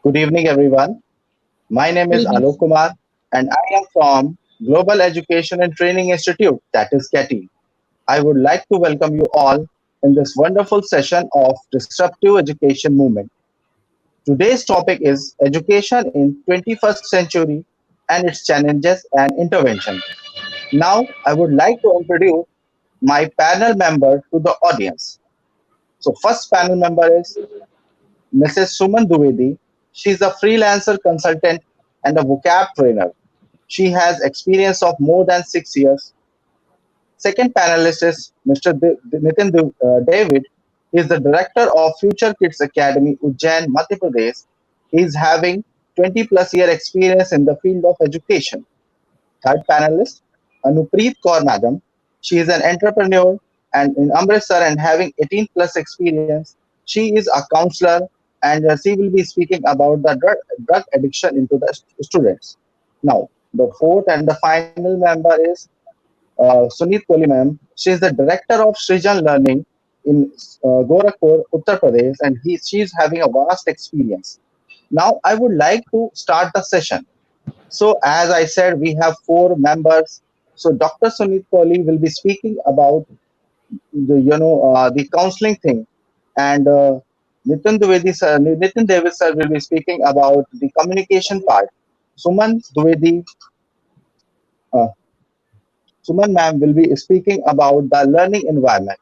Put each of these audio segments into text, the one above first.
Good evening, everyone. My name Good is evening. Alok Kumar, and I am from Global Education and Training Institute, that is GETI. I would like to welcome you all in this wonderful session of Disruptive Education Movement. Today's topic is education in 21st century and its challenges and intervention. Now, I would like to introduce my panel member to the audience. So, first panel member is Mrs. Suman Dwivedi. She is a freelancer consultant and a vocab trainer. She has experience of more than 6 years. Second panelist is Mr. David. He is the director of Future Kids Academy, Ujjain, Madhya Pradesh. He is having 20 plus year experience in the field of education. Third panelist, Anupreet Kaur Madam. She is an entrepreneur and in Amritsar and having 18 plus experience. She is a counselor and she will be speaking about the drug addiction into the students. Now, the fourth and the final member is Sunit Kohli ma'am. She is the director of Srijan Learning in Gorakhpur, Uttar Pradesh, and she is having a vast experience. Now, I would like to start the session. So, as I said, we have four members. So, Dr. Sunit Kohli will be speaking about the counseling thing, and Nitin Davis sir will be speaking about the communication part. Suman Dwivedi, uh, Suman ma'am will be speaking about the learning environment,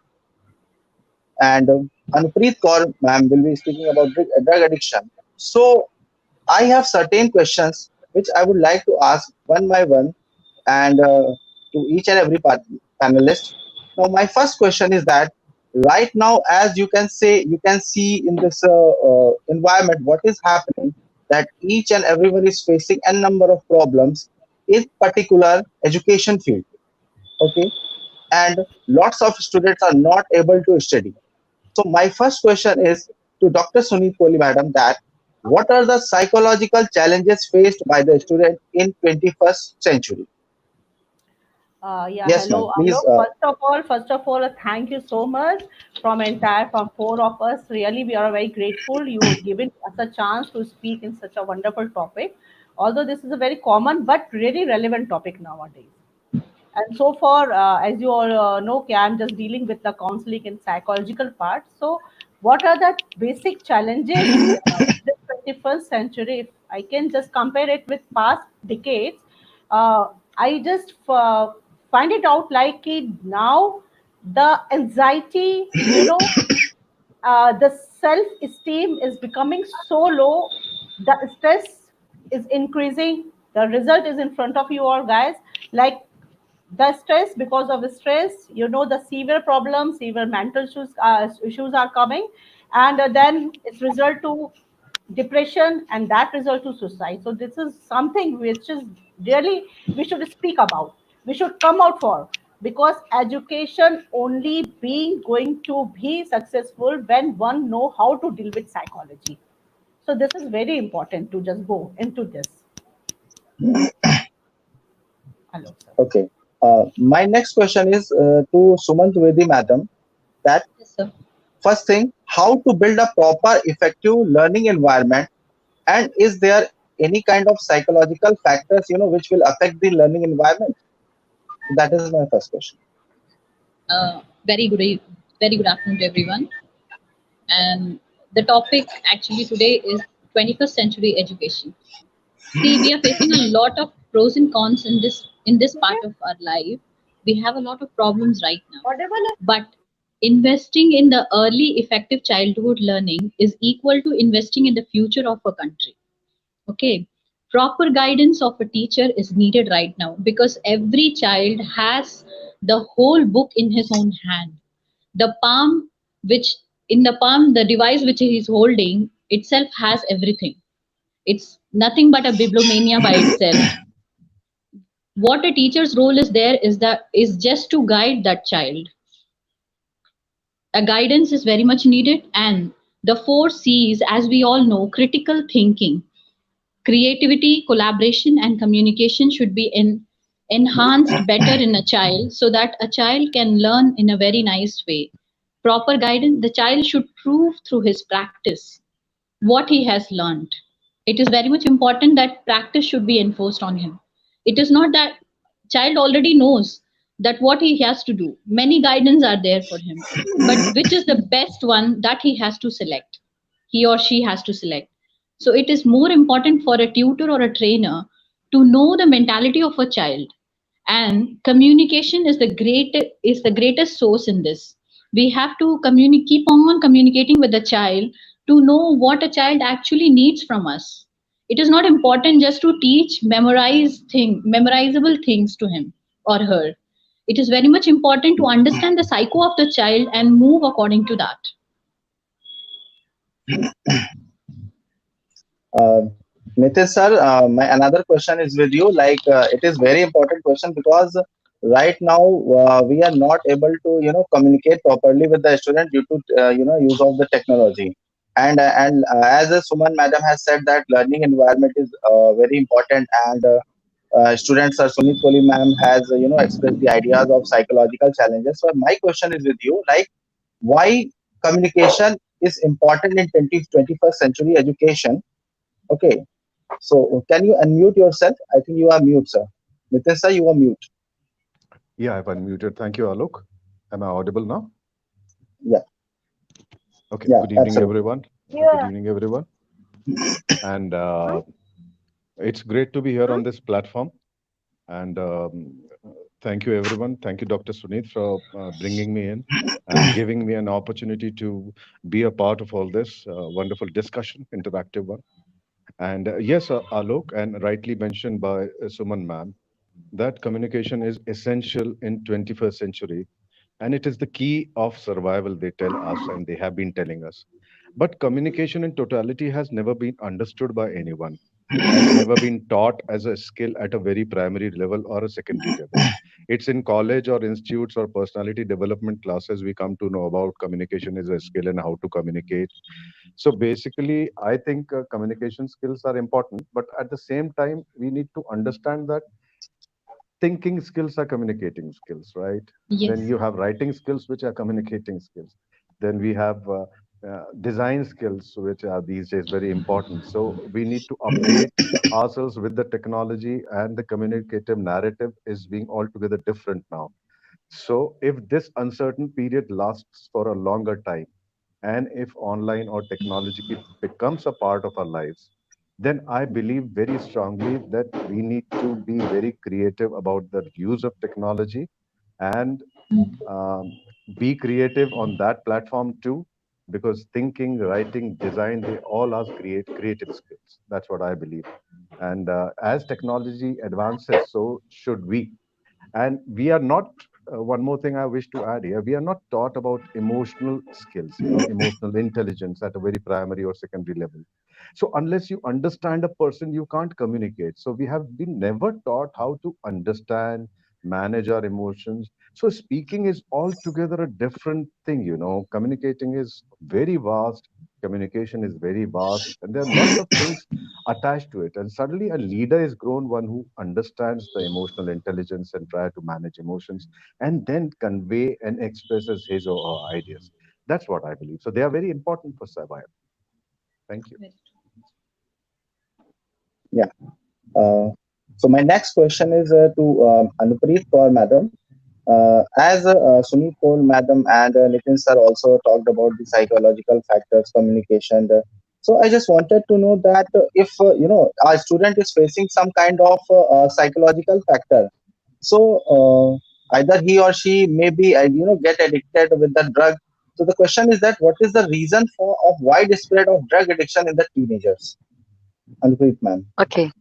and Anupreet Kaur ma'am will be speaking about drug addiction. So, I have certain questions which I would like to ask one by one and to each and every panelist. Now, my first question is that right now, as you can see in this environment, what is happening that each and everyone is facing a number of problems in particular education field. Okay, and lots of students are not able to study. So my first question is to Dr. Sunit Kohli, madam, that what are the psychological challenges faced by the student in 21st century? Yeah, Yes, ma'am. hello, Please. Alok. First of all, thank you so much from four of us. Really, we are very grateful you given us a chance to speak in such a wonderful topic. Although this is a very common but really relevant topic nowadays. And so far, as you all know, okay, I'm just dealing with the counseling and psychological part. So, what are the basic challenges in the 21st century? If I can just compare it with past decades, uh, I just find it out like it now the anxiety, the self esteem is becoming so low, the stress is increasing, the result is in front of you all guys. Like the stress, because of the stress, the severe problems, severe mental issues are coming, and then it's result to depression, and that result to suicide. So this is something which is really we should speak about, we should come out for, because education only being going to be successful when one know how to deal with psychology. So this is very important to just go into this. Hello sir. Okay. My next question is to Sumant Vedi, madam. That Yes, sir. first thing, how to build a proper, effective learning environment, and is there any kind of psychological factors which will affect the learning environment? That is my first question. Very good, very good afternoon to everyone. And the topic actually today is 21st century education. See, we are facing a lot of pros and cons in this part of our life. We have a lot of problems right now. But investing in the early effective childhood learning is equal to investing in the future of a country. Okay, proper guidance of a teacher is needed right now because every child has the whole book in his own hand. The palm, which in the palm, the device which he is holding itself has everything. It's nothing but a bibliomania by itself. What a teacher's role is there is just to guide that child. A guidance is very much needed, and the four C's, as we all know, critical thinking, creativity, collaboration, and communication should be enhanced better in a child so that a child can learn in a very nice way. Proper guidance, the child should prove through his practice what he has learned. It is very much important that practice should be enforced on him. It is not that child already knows that what he has to do. Many guidance are there for him, but which is the best one that he has to select? He or she has to select. So it is more important for a tutor or a trainer to know the mentality of a child, and communication is the greatest source in this. We have to keep on communicating with the child to know what a child actually needs from us. It is not important just to teach memorizable things to him or her. It is very much important to understand the psycho of the child and move according to that. Uh, Nitin sir, my another question is with you. Like it is very important question because right now we are not able to communicate properly with the student due to use of the technology. And as Suman madam has said that learning environment is very important, and students are Sunit Kohli ma'am has expressed the ideas of psychological challenges. So my question is with you, like why communication is important in 21st century education. Okay, so can you unmute yourself? I think you are mute, sir. Nitin sir, you are mute. Yeah, I've unmuted. Thank you, Alok. Am I audible now? Yeah, Okay. yeah, Good evening, absolutely. everyone. Good evening, everyone. And it's great to be here on this platform. And thank you, everyone. Thank you, Dr. Sunit, for bringing me in and giving me an opportunity to be a part of all this wonderful discussion, interactive one. And yes, Alok, and rightly mentioned by Suman ma'am, that communication is essential in 21st century, and it is the key of survival, they tell us, and they have been telling us. But communication in totality has never been understood by anyone, has never been taught as a skill at a very primary level or a secondary level. It's in college or institutes or personality development classes we come to know about communication is a skill and how to communicate. So basically, I think communication skills are important, but at the same time, we need to understand that thinking skills are communicating skills, right? Then Yes. you have writing skills, which are communicating skills. Then we have design skills, which are these days very important. So we need to update ourselves with the technology, and the communicative narrative is being altogether different now. So if this uncertain period lasts for a longer time, and if online or technology becomes a part of our lives, then I believe very strongly that we need to be very creative about the use of technology, and um, be creative on that platform too, because thinking, writing, design, they all are creative skills. That's what I believe. And as technology advances, so should we. And we are not, one more thing I wish to add here, we are not taught about emotional skills, emotional intelligence at a very primary or secondary level. So unless you understand a person, you can't communicate. So we have been never taught how to understand, manage our emotions. So speaking is altogether a different thing. Communicating is very vast. Communication is very vast, and there are lots of things attached to it. And suddenly, a leader is grown one who understands the emotional intelligence and try to manage emotions, and then convey and expresses his or her ideas. That's what I believe. So they are very important for survival. Thank you. Yeah. So my next question is to Anupreet Kaur madam. As Sunit Kaur madam and Nitin sir also talked about the psychological factors, communication. So I just wanted to know that if our student is facing some kind of psychological factor, so either he or she may be get addicted with the drug. So the question is that what is the reason for of widespread of drug addiction in the teenagers? Anupreet ma'am. Okay.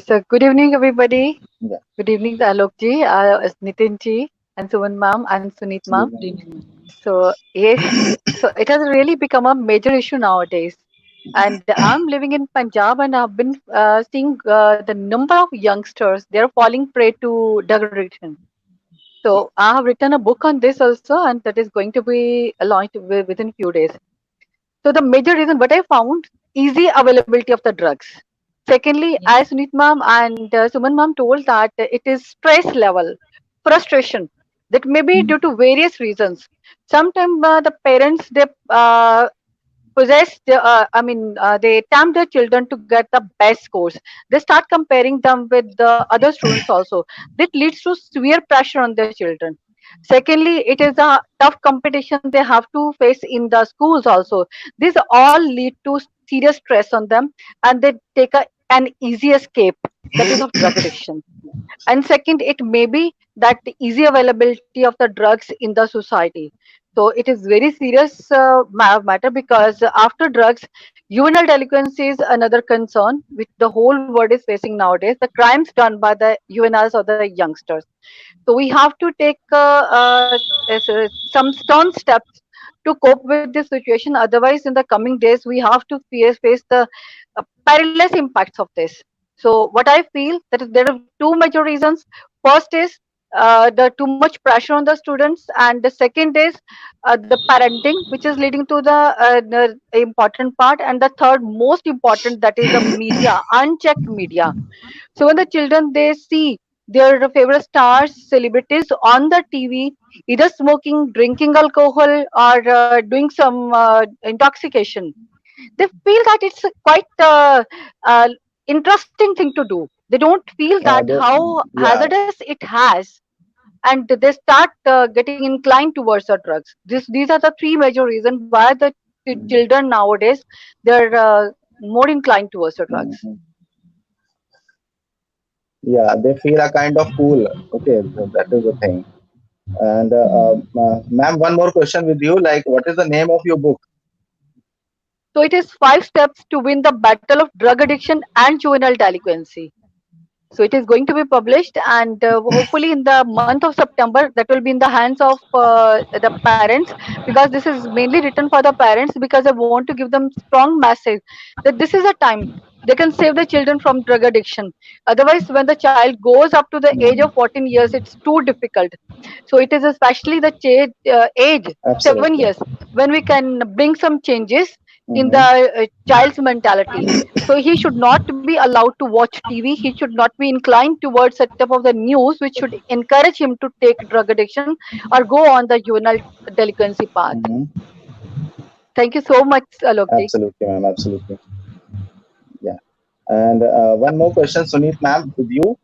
So good evening, everybody. Yeah. Good evening, Alok ji, Nitin ji, and Suman ma'am, and Sunit ma'am. Good So yes, so it has really become a major issue nowadays. And I'm living in Punjab, and I've been seeing the number of youngsters they are falling prey to drug addiction. So I have written a book on this also, and that is going to be launched within few days. So the major reason, what I found, easy availability of the drugs. Secondly, Yes. as Sunit ma'am and Suman ma'am told that it is stress level, frustration that may be due to various reasons. Sometimes the parents they possess they tempt their children to get the best scores. They start comparing them with the other students also. That leads to severe pressure on their children. Secondly, it is a tough competition they have to face in the schools also. These all lead to serious stress on them, and they take an easy escape, that is of drug addiction. And second, it may be that the easy availability of the drugs in the society. So it is very serious matter, because after drugs, juvenile delinquency is another concern which the whole world is facing nowadays, the crimes done by the juveniles or the youngsters. So we have to take some stern steps to cope with this situation. Otherwise, in the coming days, we have to face the perilous impacts of this. So what I feel that there are two major reasons. First is the too much pressure on the students, and the second is the parenting, which is leading to the important part, and the third most important, that is the media, unchecked media. So when the children, they see their favorite stars, celebrities on the TV, either smoking, drinking alcohol, or doing some intoxication, they feel that it's a quite uh, interesting thing to do. They don't feel that They, how yeah, hazardous it has, and they start getting inclined towards the drugs. These are the three major reasons why the children nowadays, they're more inclined towards the drugs. mhm. Yeah, they feel a kind of cool. Okay, that is the thing. And ma'am, one more question with you. Like, what is the name of your book? So it is five steps to win the battle of drug addiction and juvenile delinquency. So it is going to be published, and hopefully in the month of September, that will be in the hands of the parents, because this is mainly written for the parents, because I want to give them strong message that this is a time they can save the children from drug addiction. Otherwise, when the child goes up to the age of Mhm. 14 years, it's too difficult. So it is especially the age, 7 years, Absolutely. when we can bring some changes in the Hmm. child's mentality. So he should not be allowed to watch TV. He should not be inclined towards set up of the news which should encourage him to take drug addiction or go on the juvenile delinquency path. Hmm. Thank you so much, Alokji. Absolutely, ma'am. Absolutely. Yeah. And one more question, Sunit, ma'am, with you.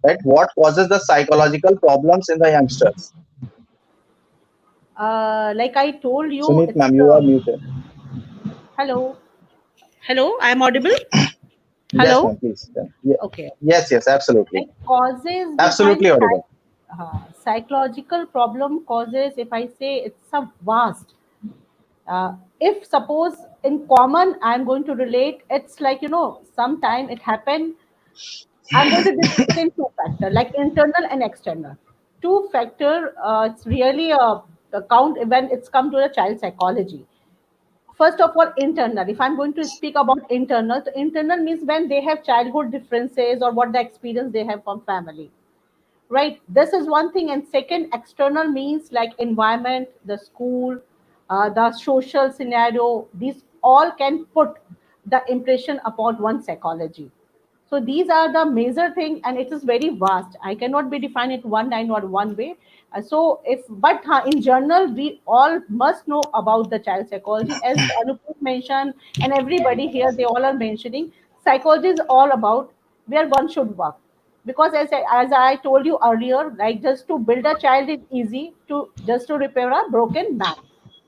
Right? What causes the psychological problems in the youngsters? Like I told you, Sunit, it's ma'am, you are muted. hello, hello. I'm audible. Yes, Hello. ma'am, please. Yeah. Okay. Yes, yes, absolutely. Like causes behind Absolutely audible. psychological problem causes. If I say it's a vast. If suppose in common, I'm going to relate. It's like sometime it happened. I'm going to discuss it in two factor, like internal and external. Two factor. It's really a count when it's come to the child psychology. First of all, internal. If I'm going to speak about internal, so internal means when they have childhood differences or what the experience they have from family, right? This is one thing. And second, external means like environment, the school, the social scenario. These all can put the impression upon one psychology. So these are the major thing, and it is very vast. I cannot be defined it one line or one way. So if but in general, we all must know about the child psychology, as Anupam mentioned, and everybody here they all are mentioning. Psychology is all about where one should work, because as I told you earlier, like just to build a child is easy to just to repair a broken man.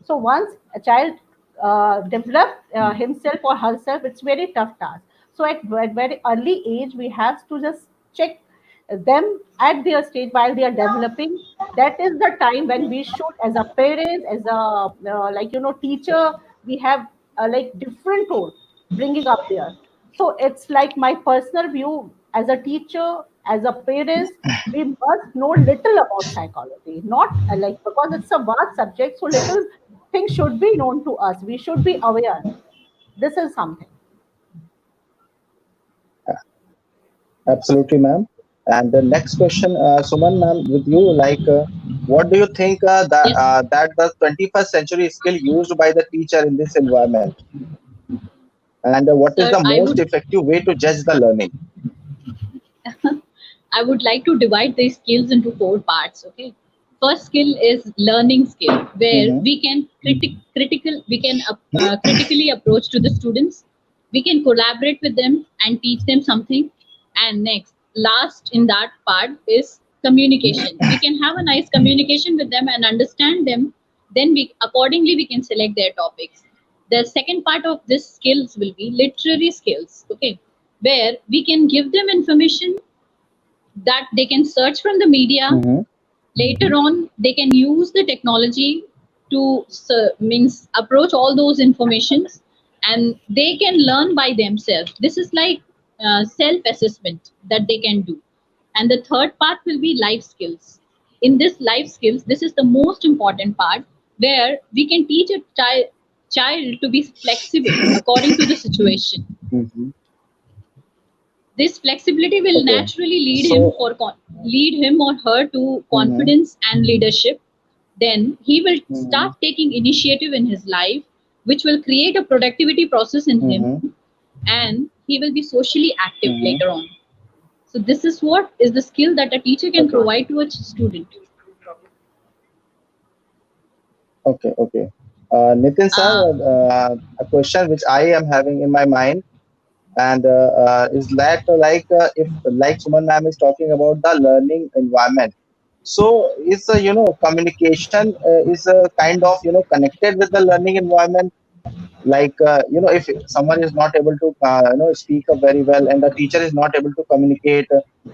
So once a child develop himself or herself, it's very tough task. So at very early age, we have to just check them at their stage while they are developing. That is the time when we should, as a parent, as a teacher, we have like different role bringing up there. So it's like my personal view as a teacher, as a parent, we must know little about psychology, not like because it's a vast subject, so little things should be known to us. We should be aware. This is something. Absolutely, ma'am. And the next question, Suman, ma'am, with you, like, what do you think Yes, that the 21st century skill used by the teacher in this environment, and what is sir, the most effective way to judge the learning? I would like to divide these skills into four parts. Okay. First skill is learning skill, where Mm-hmm. we can critically approach to the students. We can collaborate with them and teach them something. And next, last in that part is communication. We can have a nice communication with them and understand them. Then we accordingly we can select their topics. The second part of this skills will be literary skills. Okay, where we can give them information that they can search from the media. Mm-hmm. Later on they can use the technology to means approach all those informations, and they can learn by themselves. This is like self assessment that they can do. And the third part will be life skills. In this life skills, this is the most important part, where we can teach a child to be flexible according to the situation. Mm-hmm. This flexibility will Okay. naturally So, lead him or her to mm-hmm. confidence and leadership. Then he will Mm-hmm. start taking initiative in his life, which will create a productivity process in him, Mm-hmm. and he will be socially active later Mm-hmm. on. So this is what is the skill that a teacher can Okay. provide to a student. Okay. Okay. Nitin sir, Uh, a question which I am having in my mind, and is that if like Suman ma'am is talking about the learning environment, so is communication is kind of connected with the learning environment. If someone is not able to speak up very well and the teacher is not able to communicate,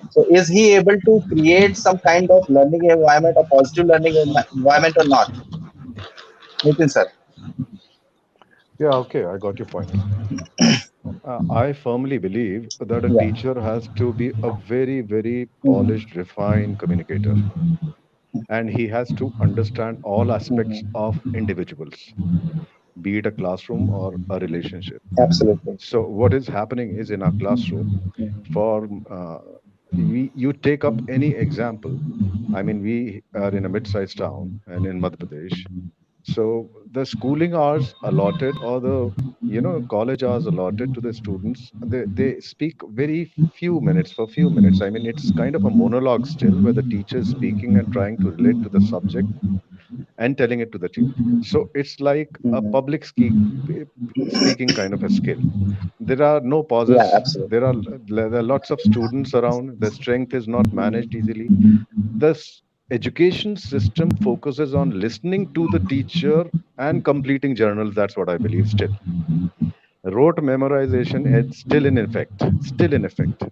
so is he able to create some kind of learning environment, a positive learning environment or not? Nitin sir. Yeah, okay, I got your point. I firmly believe that a Yeah. teacher has to be a very, very polished, Hmm. refined communicator, and he has to understand all aspects Hmm. of individuals, be it a classroom or a relationship. Absolutely. So, what is happening is in our classroom, Hmm. for you take up any example. I mean, we are in a mid-sized town and in Madhya Pradesh. So the schooling hours allotted or the college hours allotted to the students, they speak very few minutes for few minutes. I mean, it's kind of a monologue still where the teacher is speaking and trying to relate to the subject and telling it to the team. So it's like a Hmm. speaking kind of a skill. There are no Yeah, pauses. absolutely. There are lots of students around. The strength is not managed easily. This education system focuses on listening to the teacher and completing journals. That's what I believe still. Rote memorization is still in effect,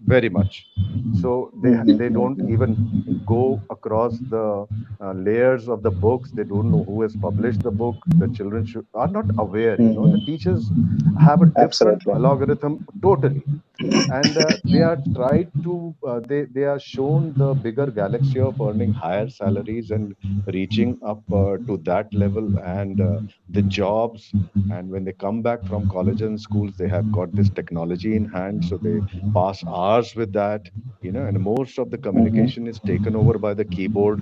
very much. So they don't Hmm. even go across the layers of the books. They don't know who has published the book. The children are not aware. The Hmm. teachers have a different Absolutely. algorithm totally, and they yeah, are tried to they are shown the bigger galaxy of earning higher salaries and reaching up to that level, and the jobs. And when they come back from colleges and schools, they have got this technology in hand, so they pass hours with that. And most of the Hmm. communication is taken over by the keyboard,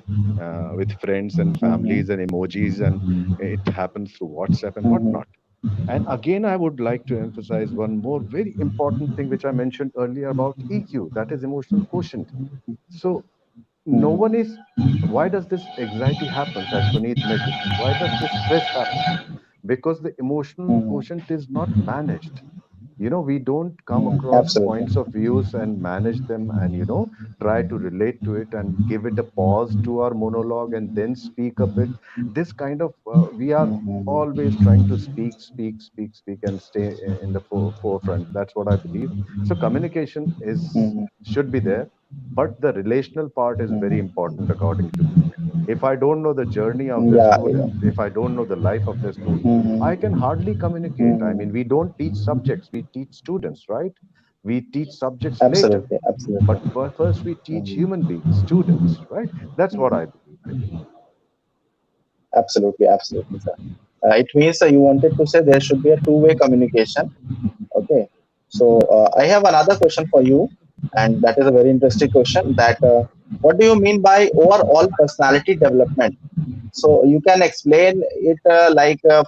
with friends and families and emojis, and it happens through WhatsApp and Hmm. whatnot. And again, I would like to emphasize one more very important thing, which I mentioned earlier about EQ, that is emotional quotient. So no one Hmm. is, why does this anxiety happens, as Puneet mentioned? Why does this stress happens? Because the emotional Hmm. quotient is not managed. We don't come Hmm. across Absolutely. points of views and manage them, and try to relate to it and give it a pause to our monologue and then speak a bit. This kind of we are Hmm. always trying to speak and stay in the forefront. That's what I believe. So communication is Hmm. should be there, but the relational part is very Hmm. important according to me. If I don't know the journey of the Yeah. Yeah. student, if I don't know the life of the student, Hmm. I can hardly communicate. I mean, Hmm. we don't teach subjects, we teach students, right? We teach subjects later, Absolutely. but Absolutely. first we teach Hmm. human beings, students, right? That's what I believe. Absolutely. Absolutely, sir. It means you wanted to say there should be a two-way communication. Okay. So I have another question for you, and that is a very interesting question. That what do you mean by overall personality development? So you can explain it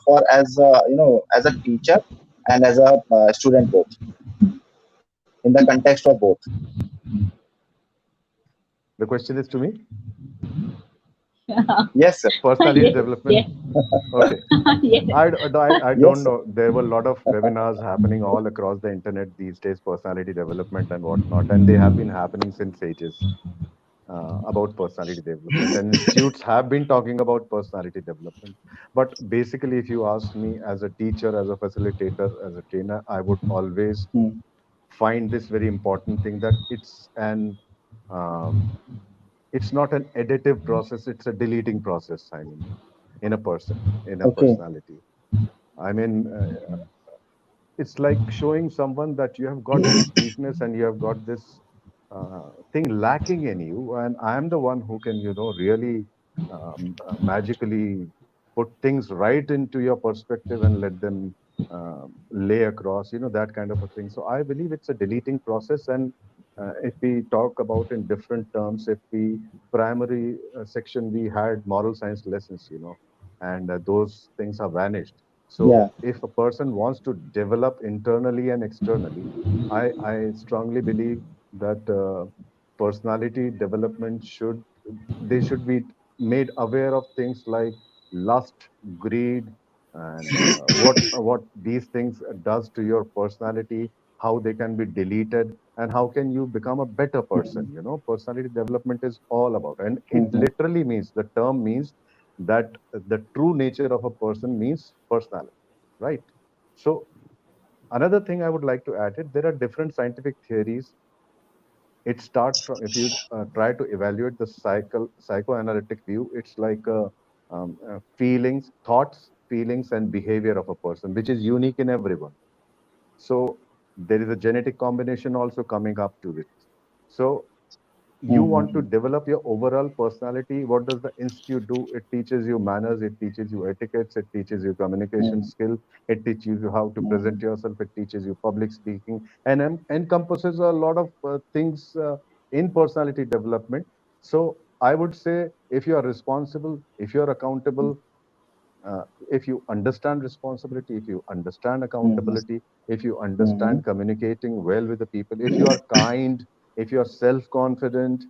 for as as a teacher and as a student both, in the context of both. The question is to me. Yes, sir. Personality Yes, development. yes, Okay. yes. I Yes, don't sir. know. There were a lot of webinars happening all across the internet these days, personality development and whatnot, and they have been happening since ages about personality development. And institutes have been talking about personality development. But basically, if you ask me as a teacher, as a facilitator, as a trainer, I would always Mm. find this very important thing that um, it's not an additive process; it's a deleting process. I mean, in a person, in a Okay. personality. I mean, it's like showing someone that you have got this weakness and you have got this thing lacking in you, and I am the one who can, really magically put things right into your perspective and let them lay across, that kind of a thing. So I believe it's a deleting process. And if we talk about in different terms, if we primary section we had moral science lessons, and those things have vanished. So Yeah. if a person wants to develop internally and externally, I strongly believe that personality development they should be made aware of things like lust, greed, and what these things does to your personality, how they can be deleted, and how can you become a better person. Personality development is all about, and it Mm-hmm. literally means, the term means that the true nature of a person means personality, right? So another thing I would like to add it, there are different scientific theories. It starts from, if you try to evaluate the psychoanalytic view, it's like feelings, thoughts, feelings, and behavior of a person, which is unique in everyone. So there is a genetic combination also coming up to it. So you want to Mm-hmm. develop your overall personality. What does the institute do? It teaches you manners, it teaches you etiquettes, it teaches you communication skill, it teaches you how to present Mm-hmm. yourself, it teaches you public speaking, and encompasses a lot of things in personality development. So I would say, if you are responsible, if you are accountable, if you understand responsibility, if you understand Mm-hmm. accountability, if you Mm-hmm. understand communicating well with the people, if you are kind, if you are self-confident,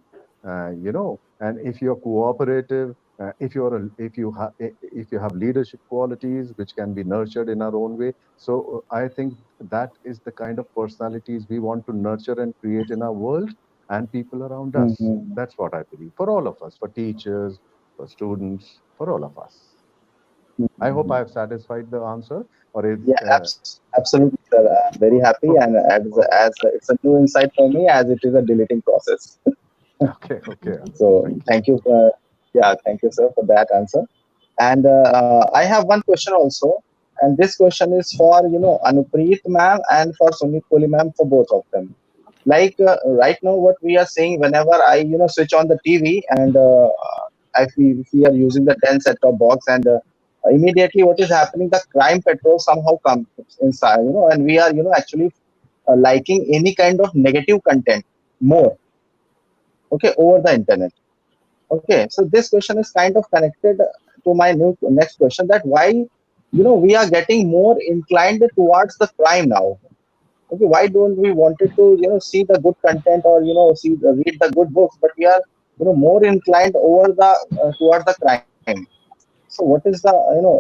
and if you are cooperative, if you have leadership qualities which can be nurtured in our own way. So I think that is the kind of personalities we want to nurture and create in our world and people around us. Mm-hmm. That's what I believe, for all of us, for teachers, for students, for all of us. I hope I have satisfied the answer. Or is Yeah, absolutely, sir. I'm very happy, okay, and as it's a new insight for me, as it is a deleting process. okay, okay. So Thank you. thank you for, yeah, thank you, sir, for that answer. And I have one question also, and this question is for Anupreet ma'am and for Sumit Kohli ma'am, for both of them. Like right now, what we are seeing whenever I switch on the TV, and if we are using the 10 set top box, and immediately what is happening, the crime patrol somehow comes inside, and we are actually liking any kind of negative content more, okay, over the internet. Okay, so this question is kind of connected to my new next question, that why we are getting more inclined towards the crime now. Okay, why don't we wanted to see the good content, or read the good books, but we are more inclined over the towards the crime. So what is the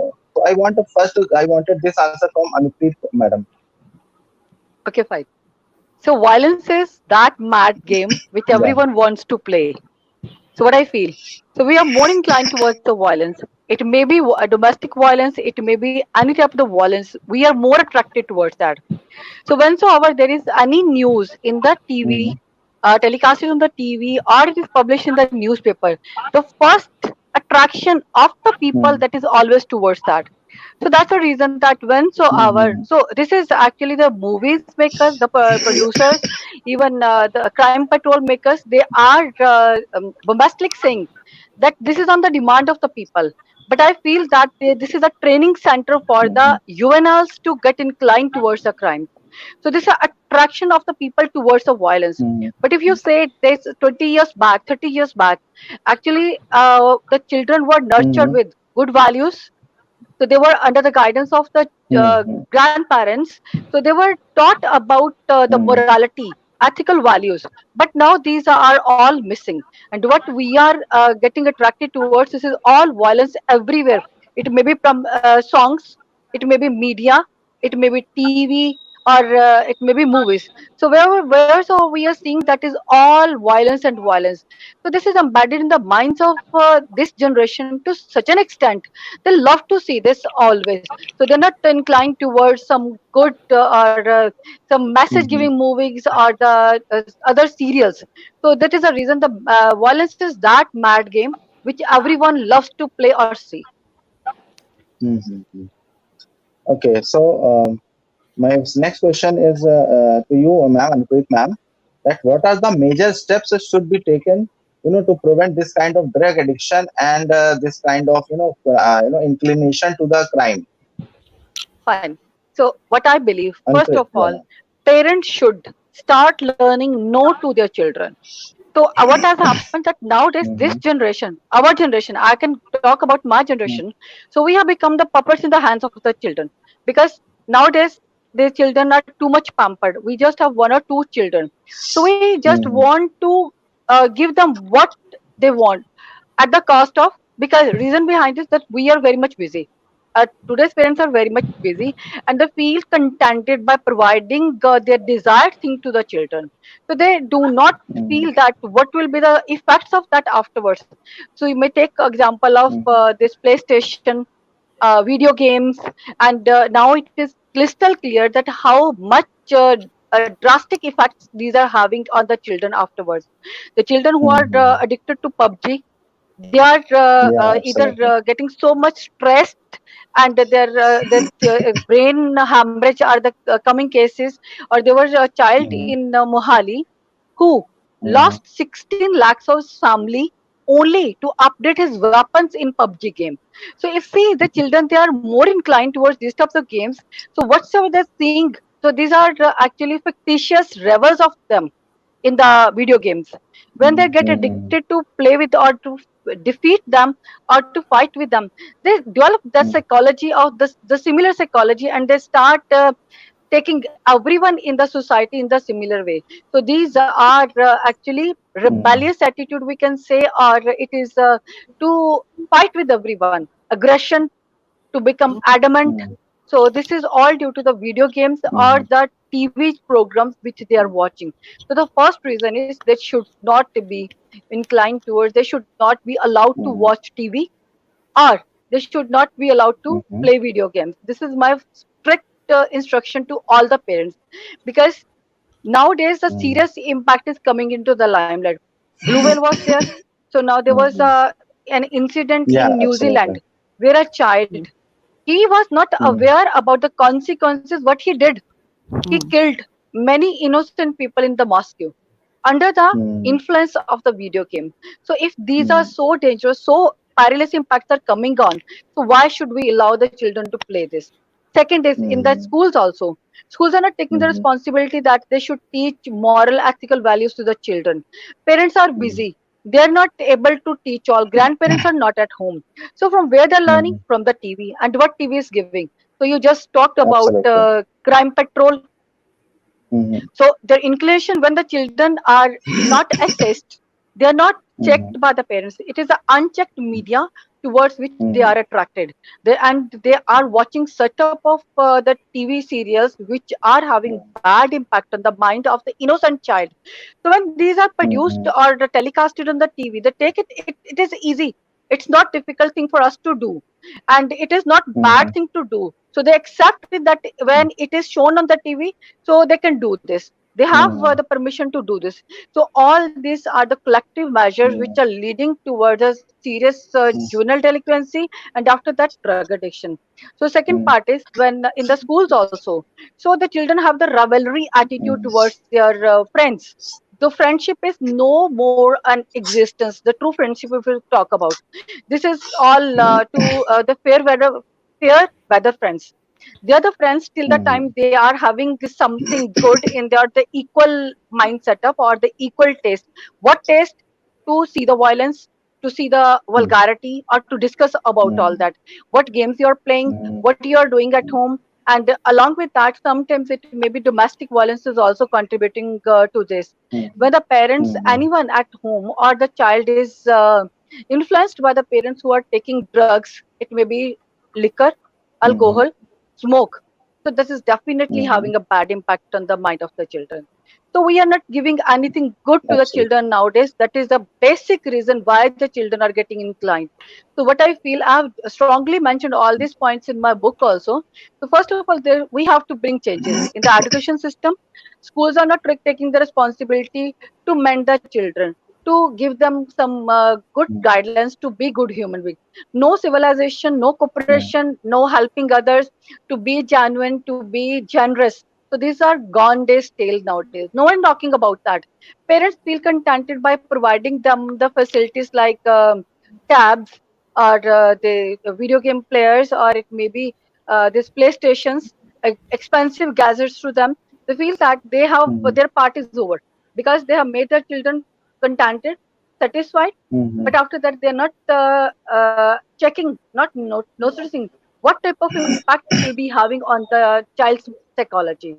so I want to first, I wanted this answer from Anupreet madam. Okay, fine. So violence is that mad game which Yeah. everyone wants to play. So what I feel. So we are more inclined towards the violence. It may be a domestic violence. It may be any type of the violence. We are more attracted towards that. So whensoever there is any news in the TV, Mm-hmm. telecasted on the TV, or it is published in the newspaper, the first attraction of the people that is always towards that. So that's the reason that whensoever, Mm-hmm. so this is actually the movies makers, the producers, even the crime patrol makers, they are bombastic saying that this is on the demand of the people. But I feel that this is a training center for the Mm-hmm. UNLs to get inclined towards the crime. So this is an attraction of the people towards the violence. Mm-hmm. But if you say this 20 years back, 30 years back, actually the children were nurtured Mm-hmm. with good values. So they were under the guidance of the Mm-hmm. grandparents. So they were taught about the Mm-hmm. morality. ethical values. But now these are all missing. And what we are getting attracted towards, this is all violence everywhere. It may be from songs, it may be media, it may be TV, or it may be movies. So wherever we are seeing, that is all violence and violence. So this is embedded in the minds of this generation to such an extent. They love to see this always. So they're not inclined towards some good or some message Mhm. giving movies or the other serials. So that is the reason the violence is that mad game which everyone loves to play or see. Mhm. Okay, so my next question is to you, ma'am, Anuprit ma'am, that what are the major steps that should be taken, to prevent this kind of drug addiction and this kind of, inclination to the crime? Fine. So what I believe, first Anuprit, of all, yeah. parents should start learning no to their children. So what has happened that nowadays this Mm-hmm. generation, our generation, I can talk about my generation. So we have become the puppets in the hands of the children, because nowadays the children are too much pampered. We just have one or two children, so we just Mm-hmm. want to give them what they want at the cost of, because reason behind is that we are very much busy. Today's parents are very much busy, and they feel contented by providing their desired thing to the children. So they do not feel that what will be the effects of that afterwards. So you may take example of this PlayStation, video games, and now it is crystal clear that how much drastic effects these are having on the children afterwards. The children who are Mm-hmm. addicted to PUBG, they are Yeah, either absolutely. getting so much stressed, and their brain hemorrhage are the coming cases. Or there was a child Mm-hmm. in Mohali who Mm-hmm. lost 16 lakhs of his family only to update his weapons in PUBG game. So if see the children, they are more inclined towards these types of games. So whatsoever they're seeing, so these are actually fictitious revels of them in the video games. When they get Mm-hmm. addicted to play with or to defeat them or to fight with them, they develop the psychology of the similar psychology, and they start taking everyone in the society in the similar way. So these are actually Mm-hmm. rebellious attitude, we can say, or it is to fight with everyone, aggression, to become adamant. So this is all due to the video games or Mm-hmm. the TV programs which they are watching. So the first reason is they should not be inclined towards, they should not be allowed to Mm-hmm. watch TV, or they should not be allowed to Mm-hmm. play video games. This is my strict instruction to all the parents, because nowadays the Mm-hmm. serious impact is coming into the limelight. Blue whale was there. So now there was Mm-hmm. an incident Yeah, in New absolutely. Zealand where a child, he was not Mm-hmm. aware about the consequences. What he did, he killed many innocent people in the mosque under the Mm-hmm. influence of the video game. So if these are so dangerous, so perilous impacts are coming on, so why should we allow the children to play this? Second is in the Mm-hmm. schools also. Schools are not taking the Mm-hmm. responsibility that they should teach moral, ethical values to the children. Parents are Mm-hmm. busy. They are not able to teach all. Grandparents are not at home. So from where they're learning? Mm-hmm. From the TV. And what TV is giving? So you just talked about Absolutely. crime patrol. Mm-hmm. So their inclination, when the children are not assessed, they are not Mm-hmm. checked by the parents. It is the unchecked media towards which they Mm-hmm. are attracted. And they are watching setup of the TV serials which are having bad impact on the mind of the innocent child. So when these are produced Mm-hmm. or telecasted on the TV, they take it is easy. It's not difficult thing for us to do, and it is not bad Mm-hmm. thing to do. So they accept it that when it is shown on the TV, so they can do this. They have the permission to do this. So all these are the collective measures which are leading towards a serious juvenile delinquency, and after that drug addiction. So second part is when in the schools also, so the children have the rivalry attitude towards their friends. The friendship is no more an existence. The true friendship, if we talk about, this is all to the fair weather friends. They are the friends till the time they are having this something good in their the equal mind setup or the equal taste. What taste? To see the violence, to see the vulgarity, or to discuss about all that. What games you are playing, what you are doing at home, And along with that, sometimes it may be domestic violence is also contributing to this. When the parents, Mhm. anyone at home, or the child is influenced by the parents who are taking drugs, it may be liquor, Mhm. alcohol, smoke. So this is definitely Mhm. having a bad impact on the mind of the children. So we are not giving anything good to the Absolutely. children nowadays. That is the basic reason why the children are getting inclined. So what I feel, I've strongly mentioned all these points in my book also. So first of all, there we have to bring changes in the education system. Schools are not taking the responsibility to mentor children, to give them some good guidelines to be good human beings. No civilization, no cooperation, no helping others, to be genuine, to be generous. So these are gone days tale nowadays. No one talking about that. Parents feel contented by providing them the facilities like tabs, or the video game players, or it may be these playstations, expensive gadgets to them. They feel that they have Mhm. their part is over, because they have made their children contented, satisfied. But Mhm. after that, they're not checking, not noticing what type of impact it will be having on the child's psychology.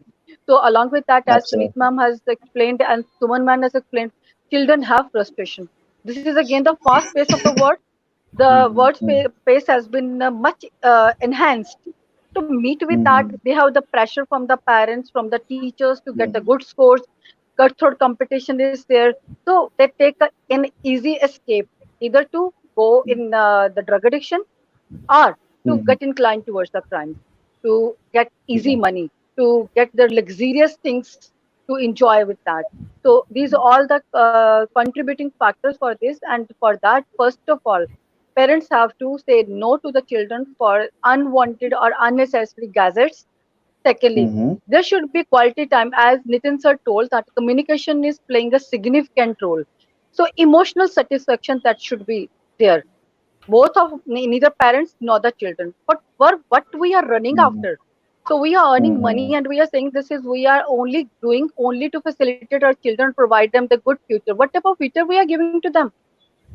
So along with that, as Sunit Absolutely. ma'am has explained and Suman man has explained, children have frustration. This is again the fast pace of the world. The Mhm. word Mhm. pace has been much enhanced. To meet with that, Mhm. they have the pressure from the parents, from the teachers to get the Mhm. good scores. Cutthroat competition is there. So they take an easy escape, either to go in the drug addiction, or to Mhm. get inclined towards the crimes, to get easy Yeah. money, to get the luxurious things to enjoy with that. So these are all the contributing factors for this. And for that, first of all, parents have to say no to the children for unwanted or unnecessary gadgets. Secondly, Mhm. there should be quality time, as Nitin sir told that communication is playing a significant role. So emotional satisfaction that should be there, both of neither parents nor the children. But for what we are running Mhm. after? So we are earning money Mhm. and we are saying this is we are only doing only to facilitate our children, provide them the good future. What type of future we are giving to them?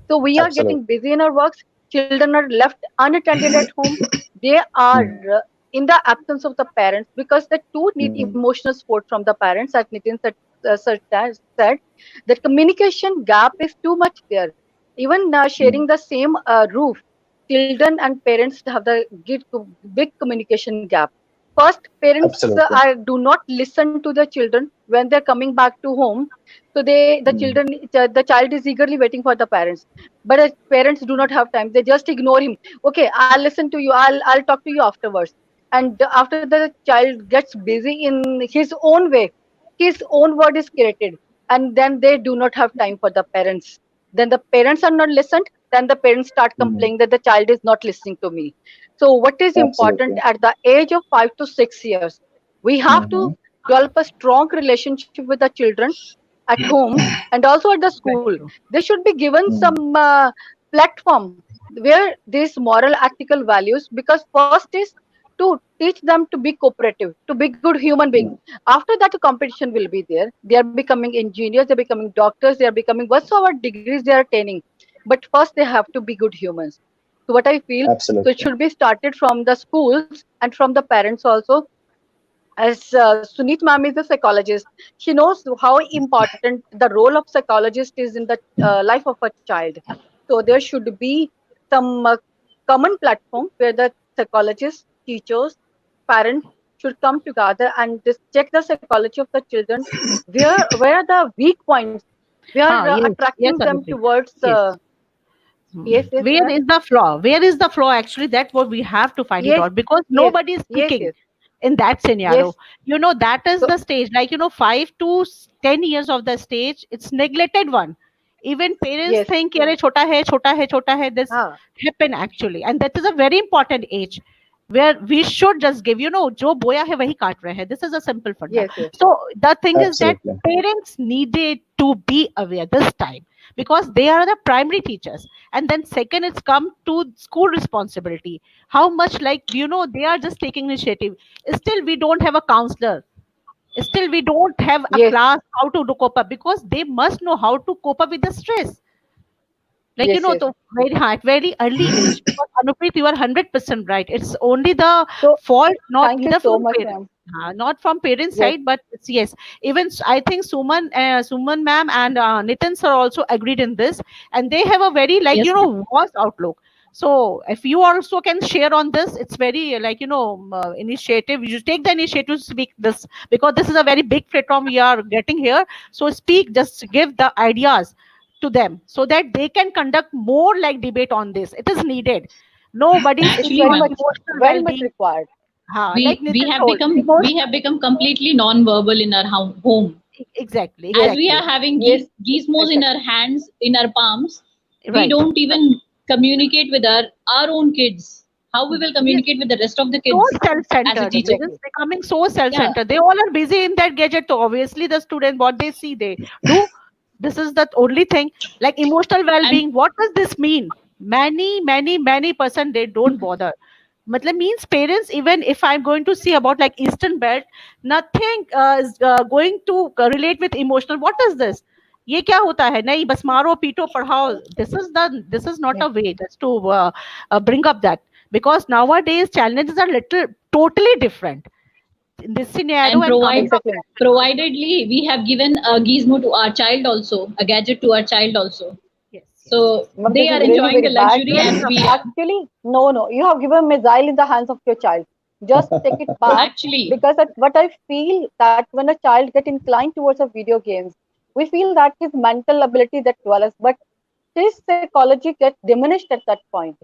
So we are getting Absolutely. busy in our works. Children are left unattended at home. They are Mhm. in the absence of the parents, because the two need Mhm. emotional support from the parents. As Nitin said, that communication gap is too much there. Even Mhm. sharing the same roof, children and parents have the big communication gap. First, parents Absolutely. do not listen to the children when they're coming back to home. So Mhm. the child is eagerly waiting for the parents, but parents do not have time. They just ignore him. Okay, I'll listen to you. I'll talk to you afterwards. And after the child gets busy in his own way, his own word is created, and then they do not have time for the parents. Then the parents are not listened. Then the parents start Mhm. complaining that the child is not listening to me. So what is important Absolutely. at the age of 5 to 6 years? We have to Mhm. develop a strong relationship with the children at home and also at the Very school. true. They should be given Mhm. some platform where these moral ethical values, because first is to teach them to be cooperative, to be good human beings. Mhm. After that, the competition will be there. They are becoming engineers, they're becoming doctors, they are becoming whatsoever degrees they are attaining. But first, they have to be good humans. So what I feel, so it Absolutely. should be started from the schools and from the parents also. As Sunit ma'am is a psychologist, she knows how important the role of psychologist is in the life of a child. So there should be some common platform where the psychologists, teachers, parents should come together and just check the psychology of the children. Where are the weak points? We are Yes, yes, attracting them Aditi. towards. Yes. Yes, yes, Where ma'am. is the flaw? Where is the flaw? Actually, that's what we have to find it Yes, out, because yes, nobody is yes, speaking yes, in that scenario. yes. That is So the stage, like, 5 to 10 years of the stage, it's neglected one. Even parents yes, think, "Yare, chota hai, chota hai, chota hai." This ah, happen actually, and that is a very important age where we should just give, jo boya hai wahi kaat rahe hai. This is a simple funda. yes, yes, So the thing is that Absolutely. parents needed to be aware this time, because they are the primary teachers. And then second, it's come to school responsibility. How much, like, they are just taking initiative. Still we don't have a counselor. Still we don't have a yes, class how to do cope up, because they must know how to cope up with the stress. Like, Yes, yes. the very high, at very early age. Because Anupreet, you are 100% right. It's only the So fault, not thank you either so from much, parents, ma'am. not from parents' Yes, side, but it's, yes. Even I think Suman ma'am and Nitin sir also agreed in this, and they have a very, like, Yes, ma'am. vast outlook. So if you also can share on this, it's very, like, initiative. You take the initiative to speak this, because this is a very big platform we are getting here. So speak, just give the ideas to them so that they can conduct more like debate on this. It is needed. Nobody is it's speaking Actually, very on ma'am, much, emotional very much well-being. required. Like we Nitin have told, become we have emotional. become completely non-verbal in our home. Exactly, As we exactly. are having Yes, gizmos in our exactly. hands, in our palms, we Right. don't even communicate with our own kids. How we will Yes. communicate with the rest of the So kids as a self-centered. teacher? This is Exactly. becoming so Yeah, self-centered. They all are busy in that gadget. So obviously, the student, what they see, they do. This is the only thing. Like emotional and well-being. What does this mean? Many percent they don't bother. Matlab means parents, even if I'm going to see about like Eastern Belt, nothing is going to relate with emotional. What is this? ये क्या होता है? नहीं, बस मारो पीटो पढ़ाओ. This is not Yes. a way just to bring up that, because nowadays challenges are little totally different in this scenario and and coming up Exactly. that scenario. providedly we have given a gizmo to our child also, a gadget to our child also. Yes, yes, So yes. Ma'am, they this are is really enjoying very the bad. luxury Very as tough. we are. Actually, no, no. You have given a missile in the hands of your child. Just take it back, Actually, because at what I feel that when a child get inclined towards a video games, we feel that his mental ability that develops, but his psychology gets diminished at that point.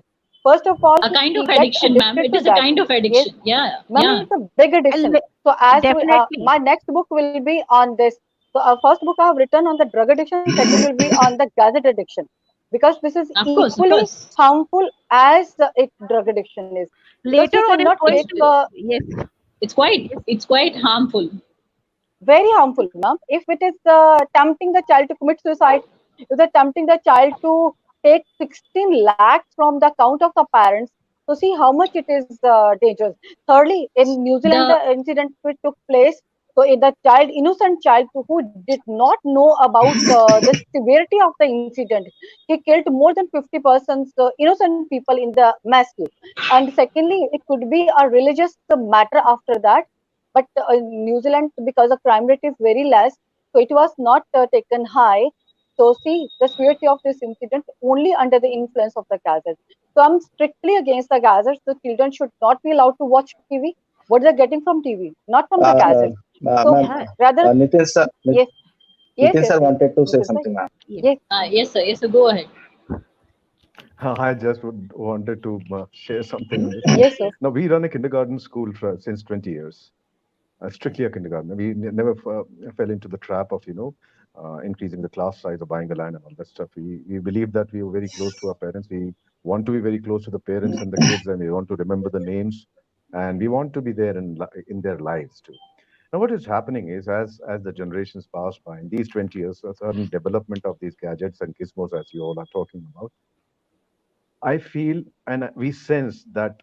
First of all, a kind he of get addiction, ma'am. addicted It to is a that. kind of Yes, addiction. Yeah, ma'am, yeah. it's a big addiction. So as we, Definitely. my next book will be on this. So first book I have written on the drug addiction. Second will be on the gadget addiction, because this is Of course, of equally course. harmful as it drug addiction is. Because you Later on is cannot going take It's to, yes, yes, it's quite harmful. very harmful, ma'am. If it is tempting the child to commit suicide, if they're tempting the child to take 16 lakhs from the account of the parents, so see how much it is dangerous. Thirdly, in New Zealand, The the incident which took place, so the child, innocent child who did not know about the severity of the incident, he killed more than 50 persons, innocent people in the massive. And secondly, it could be a religious matter after that, but in New Zealand, because the crime rate is very less, so it was not taken high. So see the severity of this incident only under the influence of the gadgets. So I'm strictly against the gadgets. The children should not be allowed to watch TV. What they're getting from TV, not from the Uh, gadgets. So Ma'am, yeah, rather, Nitin sir, yes, yes, Nitin yes, sir yes. wanted to say Nitin sir, something, ma'am. yes. yes, yes, sir. Yes, sir. Go ahead. I just wanted to share something on this. yes, sir. Now, we run a kindergarten school since 20 years, strictly a kindergarten. We never fell into the trap of, increasing the class size or buying a land and all that stuff. We believe that we were very close to our parents. We want to be very close to the parents and the kids, and we want to remember the names, and we want to be there in their lives too. Now, what is happening is, as the generations pass by, in these 20 years, a certain development of these gadgets and gizmos, as you all are talking about, I feel and we sense that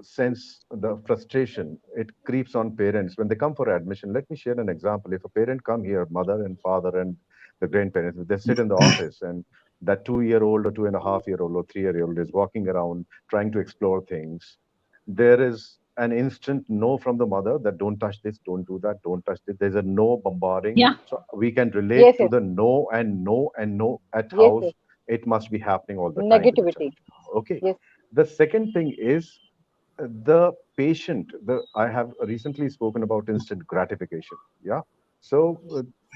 sense the frustration. It creeps on parents when they come for admission. Let me share an example. If a parent come here, mother and father and the grandparents, they sit in the office, and that 2 year old or 2.5 year old or 3 year old is walking around trying to explore things. There is an instant no from the mother that don't touch this, don't do that, don't touch this. There's a no bombarding. Yeah, So we can Yes, relate to yes, the no and no and no at yes, yes. house. It must be happening all the time with the child. Negativity. Okay. Yes, The second thing is the patient. The I have recently spoken about instant gratification. Yeah. So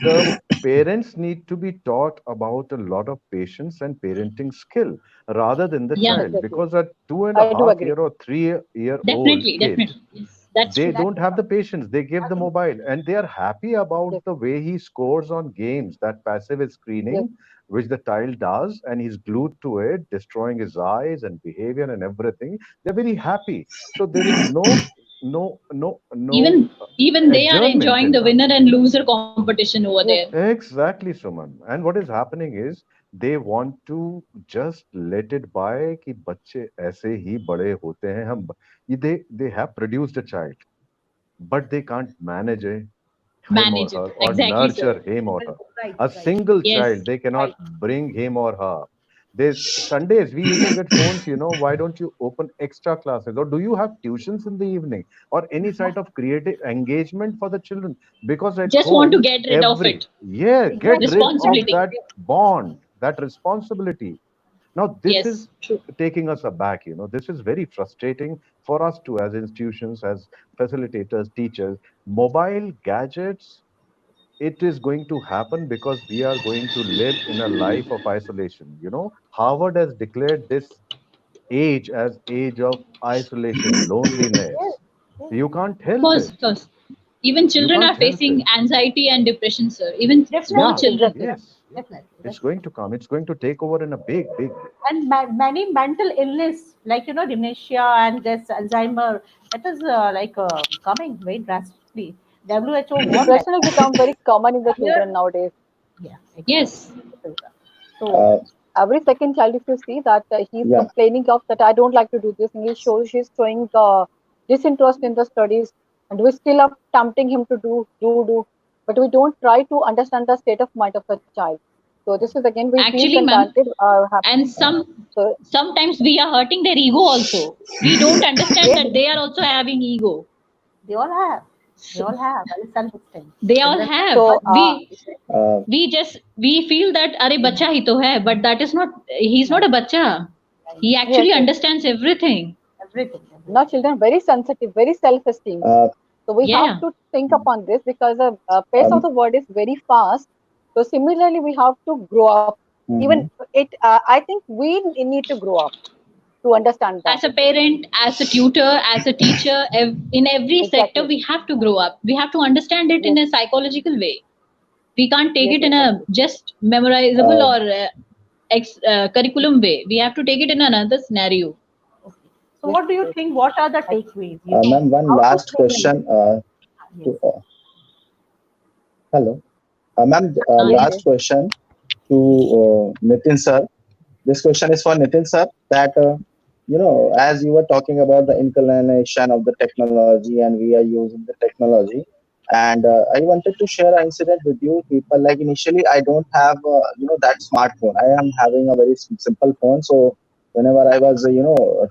the parents need to be taught about a lot of patience and parenting skill rather than the yeah. child, exactly. because a two and a I do half agree. year or 3 year old Definitely, kid, definitely. Yes, that's they true. don't have the patience. They give the mobile and they are happy about Yes, the way he scores on games, that passive yes, screening which the child does, and he's glued to it, destroying his eyes and behavior and everything. They're very happy. So there is no Even even they are adjournment enjoying in the that. winner and loser competition over there. yes, Exactly, Suman. And what is happening is they want to just let it by कि बच्चे ऐसे ही बड़े होते हैं हम they have produced a child, but they can't manage him or Manage it. her or Exactly, sir. nurture him or her. Right, A right. single Yes. child, they cannot Right. bring him or her. There's Sundays, we used to get phones, why don't you open extra classes? Or do you have tuitions in the evening? Or any sort of creative engagement for the children? Because at Just want to home, get rid of it. yeah, get Exactly. rid of Responsibility. that bond, that responsibility. Now, this is Yes, true. taking us aback. This is very frustrating for us too, as institutions, as facilitators, teachers. Mobile gadgets, it is going to happen because we are going to live in a life of isolation. Harvard has declared this age as age of isolation, Yes, loneliness. yes, You can't Of help course, it. of course. Even You children are can't help facing it. anxiety and depression, sir. Even small Yeah, definitely, children. Exactly. yes. definitely, It's definitely. going to come. It's going to take over in a big, big way. And many mental illness, like dementia and this Alzheimer, it is coming very drastically. WHO warned that. Depression has become very common in the Here, children nowadays. yeah, exactly. Yes. So Uh, Every second child, if you see that he's yeah. complaining of that, I don't like to do this, and he's showing disinterest in the studies, and we still are tempting him to do, but we don't try to understand the state of mind of the child. So this is again we feel Actually, ma'am, contented. and So sometimes we are hurting their ego also. We don't understand yes, that they are also having ego. they all have, they So all have very self-esteem. they But all that's have. so We feel that अरे बच्चा ही तो है, but that is not. He's not right, a बच्चा. right. He yes, actually yes. understands everything. Everything, Now everything. children very sensitive, very self-esteem. Uh, So we have Yeah. to think upon this because the pace of um, the world is very fast. So similarly, we have to grow up. Even mhm. I think we need to grow up to understand that. As a parent, as a tutor, as a teacher, in every sector, Exactly. we have to grow up. We have to understand it in Yes. a psychological way. We can't take Yes. it in a Exactly. just memorizable Uh, or curriculum way. We have to take it in another scenario. Okay. So Yes. what do you Yes. think? What are the I, takeaways? ma'am, one How to last stay in. question. Yes. To, hello, ma'am. yes. Last Yes. question to Nitin sir. This question is for Nitin sir. That as you were talking about the inclination of the technology, and we are using the technology, and I wanted to share an incident with you people. Like initially, I don't have that smartphone. I am having a very simple phone. So whenever I was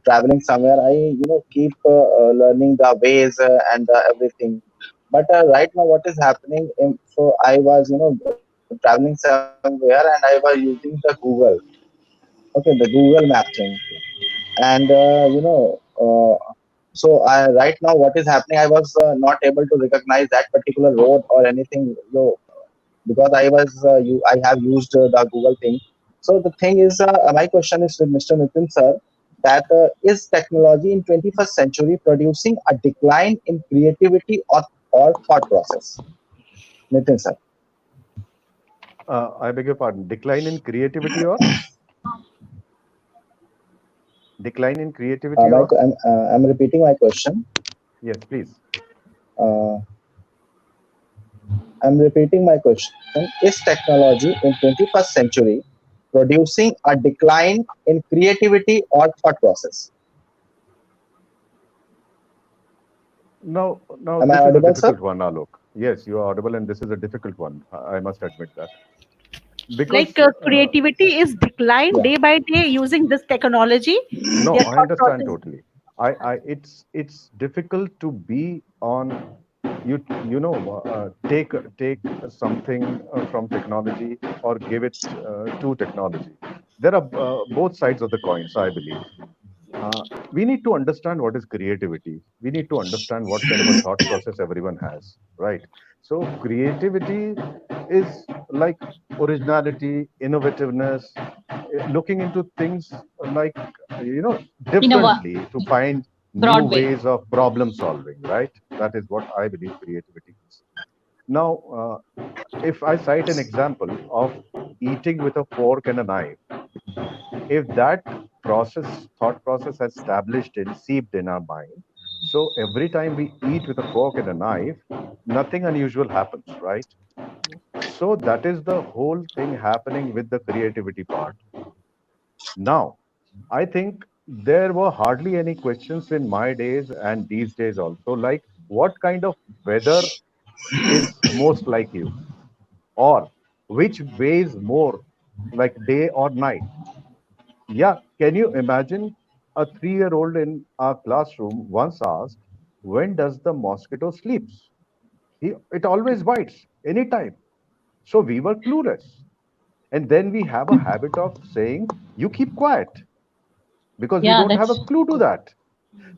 traveling somewhere, I keep learning the ways and everything. But right now, what is happening? So I was traveling somewhere, and I was using the Google. Okay, the Google Map thing, and so right now what is happening? I was not able to recognize that particular road or anything, because I have used the Google thing. So the thing is, my question is with Mr. Nitin sir, that is technology in 21st century producing a decline in creativity or thought process? Nitin sir, I beg your pardon. Decline in creativity or? I'm repeating my question. Yes, please. Uh, I'm repeating my question. Is technology in 21st century producing a decline in creativity or thought process? Now, Am I this is a audible, sir? difficult one, Alok. Yes, you are audible, and this is a difficult one. I must admit that. Like Because, creativity is declined Yeah. day by day using this technology. no, Their I thought understand process. totally. It's difficult to be on, take something from technology or give it to technology. There are both sides of the coins, I believe. Uh, we need to understand what is creativity. We need to understand what kind of a thought process everyone has, right? So creativity is like originality, innovativeness, looking into things like, In a differently to find new broad way. ways of problem solving, right? That is what I believe creativity is. Now, if I cite an example of eating with a fork and a knife, if that thought process has established and seeped in our mind, so every time we eat with a fork and a knife, nothing unusual happens, right? So that is the whole thing happening with the creativity part. Now, I think there were hardly any questions in my days and these days also, like what kind of weather is most like you, or which weighs more, like day or night. Yeah, can you imagine a 3-year-old in our classroom once asked, when does the mosquito sleeps? It always bites anytime. So we were clueless. And then we have a habit of saying, you keep quiet because we Yeah, don't have a that's clue to that.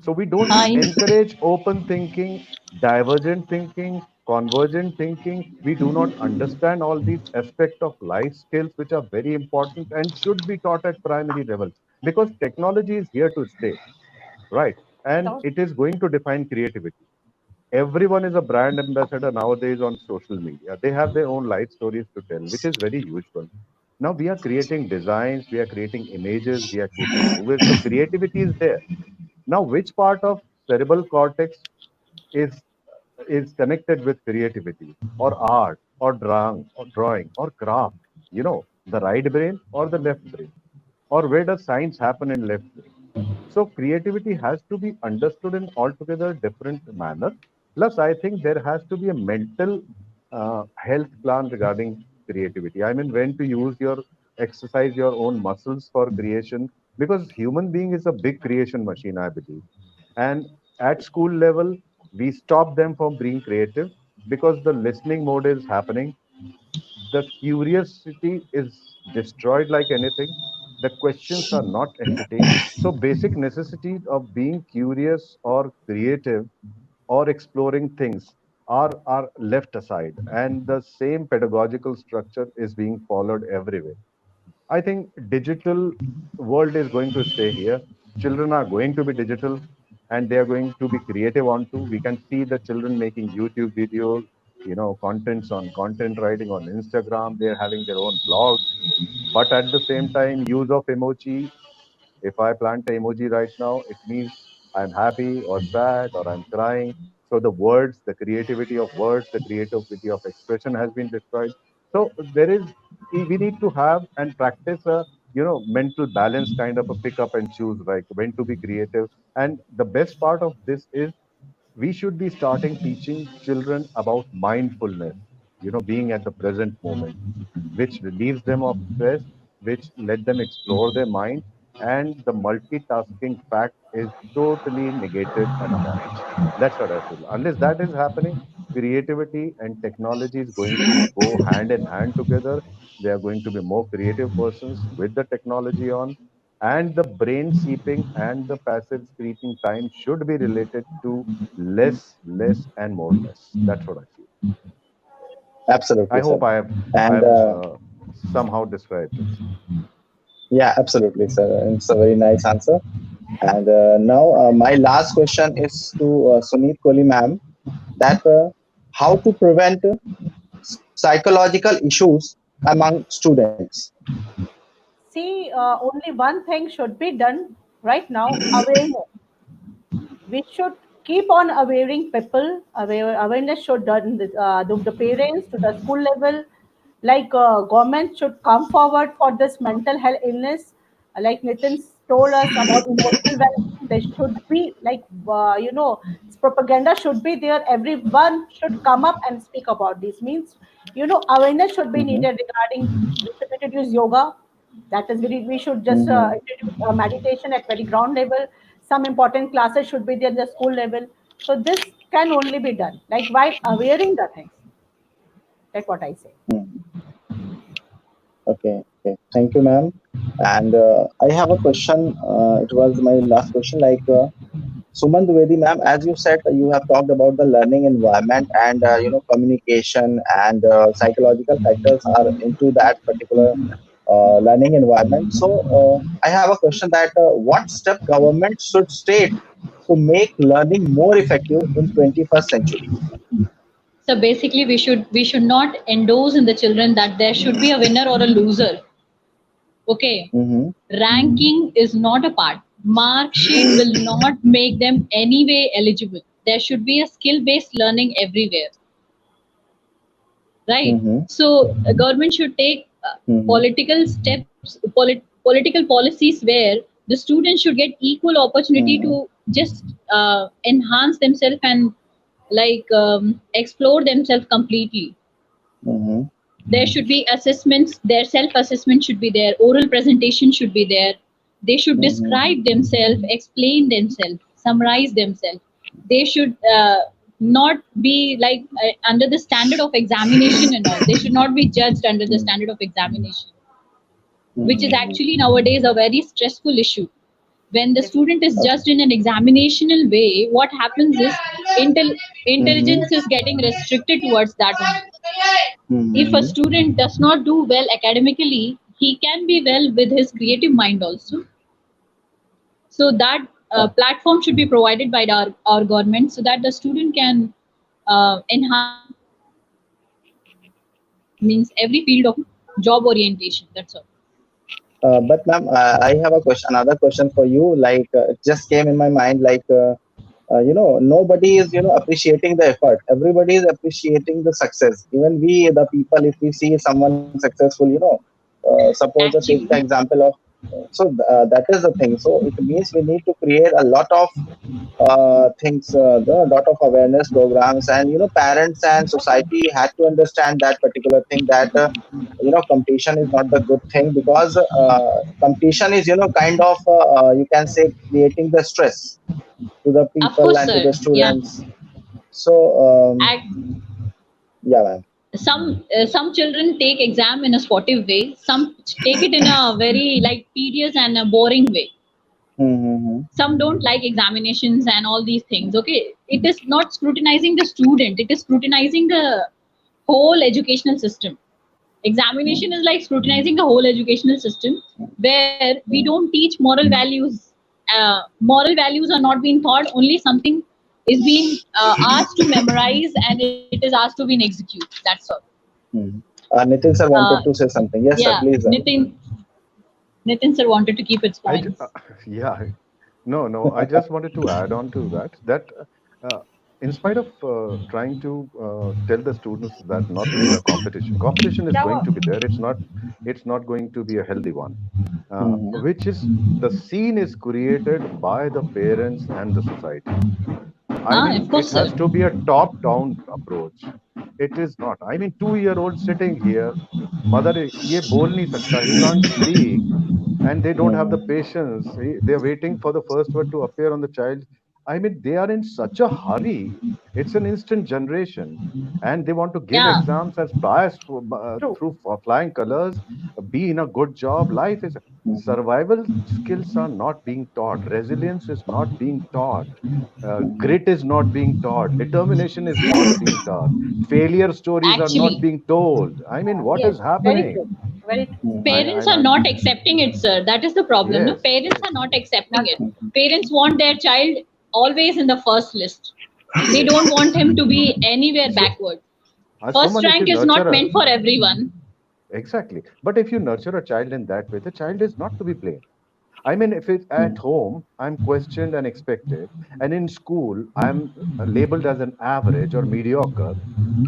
So we don't I encourage open thinking, divergent thinking, convergent thinking. We do not understand all these aspects of life skills which are very important and should be taught at primary levels because technology is here to stay, right? And Without it is going to define creativity. Everyone is a brand ambassador nowadays on social media. They have their own life stories to tell, which is very usual. Now we are creating designs, we are creating images, we are creating movies. So creativity is there. Now, which part of cerebral cortex is is connected with creativity or art or drawing or craft? The right brain or the left brain? Or where does science happen in left brain? So creativity has to be understood in altogether different manner. Plus, I think there has to be a mental health plan regarding creativity. I mean, when to use your exercise your own muscles for creation, because human being is a big creation machine, I believe. And at school level, we stop them from being creative because the listening mode is happening, the curiosity is destroyed like anything. The questions are not entertained. So, basic necessities of being curious or creative or exploring things are left aside, and the same pedagogical structure is being followed everywhere. I think digital world is going to stay here. Children are going to be digital and they are going to be creative on too. We can see the children making YouTube videos, contents on content writing on Instagram. They're having their own blogs. But at the same time, use of emoji, if I plant an emoji right now, it means I'm happy or sad or I'm crying. So the words, the creativity of words, the creativity of expression has been destroyed. So we need to have and practice a, mental balance kind of a pick up and choose, like when to be creative. And the best part of this is we should be starting teaching children about mindfulness, being at the present moment, which relieves them of stress, which let them explore their mind, and the multitasking fact is totally negated and abolished. That's what I feel. Unless that is happening, creativity and technology is going to go hand in hand together. They are going to be more creative persons with the technology on, and the brain seeping and the passive screening time should be related to less, and more less. That's what I feel. I Absolutely, sir. hope I And have somehow described it. yeah, absolutely, sir. It's a very nice answer. And now, my last question is to Suneet Kohli, ma'am, that how to prevent psychological issues among students. see, only one thing should be done right now: awareness. We should keep on awareing people. Awareness should done the parents to the school level. Like government should come forward for this mental health illness. Like Nitin told us about emotional well-being, there should be like propaganda should be there. Everyone should come up and speak about this. Means awareness should be Mhm, needed regarding. We should introduce yoga. That is very, we should just mhm. introduce meditation at very ground level. Some important classes should be there at the school level. So this can only be done like while awareing the things. That's what I say. Mm. Okay, okay. Thank you, ma'am. And I have a question. It was my last question. Like, Suman Dwivedi, ma'am, as you said, you have talked about the learning environment and communication and psychological factors are into that particular learning environment. So, I have a question that what step government should take to make learning more effective in 21st century? so basically we should not endorse in the children that there should be a winner or a loser. Okay, Mm-hmm, ranking is not a part. Mark sheet will not make them anyway eligible. There should be a skill based learning everywhere, right? mm-hmm, So government should take mm-hmm, political steps, political policies where the students should get equal opportunity mm-hmm, to just enhance themselves and like explore themselves completely. mm-hmm, There should be assessments, their self assessment should be there, oral presentation should be there, They should describe themselves, explain themselves, summarize themselves. They should not be like under the standard of examination and all. They should not be judged under the standard of examination, which is actually nowadays a very stressful issue. When the student is judged in an examinational way, what happens is intelligence is getting restricted towards that only. If a student does not do well academically, he can be well with his creative mind also. So that platform should be provided by our government so that the student can enhance means every field of job orientation. That's all. But ma'am, I have a question, another question for you. Like, it just came in my mind. Like, nobody is, appreciating the effort. Everybody is appreciating the success. Even we, the people, if we see someone successful, suppose take the Actually, example of. That is the thing. So it means we need to create a lot of things, a lot of awareness programs, and parents and society had to understand that particular thing, that competition is not the good thing, because competition is kind of you can say creating the stress to the of people course, and to sir. the Yeah. students. So Act, yeah, ma'am. some children take exam in a sportive way. Some take it in a very like tedious and a boring way. Mm-hmm. Some don't like examinations and all these things. Okay, it is not scrutinizing the student, it is scrutinizing the whole educational system. Examination is like scrutinizing the whole educational system, where we don't teach moral values. Moral values are not being taught, only something is being asked to memorize and it is asked to be execute. That's all. Mm-hmm. Nitin sir uh, wanted to say something. Yes, sir, yeah, please. Nitin sir wanted to keep its I j- points. yeah, no. I just wanted to add on to that. In spite of trying to tell the students that not to be in a competition, competition is going to be there. It's not going to be a healthy one. Mm-hmm. Which is the scene is created by the parents and the society. I Ah, mean, of it course, sir. has to be a top-down approach. It is not. I mean, 2-year-old sitting here, mother, ye bol nahi sakta. He can't speak, and they don't have the Mm-hmm. patience. They're waiting for the first word to appear on the child. I mean, they are in such a hurry. It's an instant generation, and they want to give Yeah, exams as biased through flying colors. Be in a good job. Life is survival skills are not being taught. Resilience is not being taught. Mm-hmm. Grit is not being taught. Determination is not being taught. Failure stories are not actually, being told. I mean, what Yes, is very true. happening? Very true. parents are I not accepting it, sir. That is the problem. No, yes, parents yes. are not accepting Not it. Parents want their child always in the first list. They Yes. don't want him to be anywhere So, backward. First Someone, if you rank is nurture not meant for everyone. exactly, but if you nurture a child in that way, the child is not to be blamed. I mean, if it's at home, I'm questioned and expected, and in school, I'm labeled as an average or mediocre.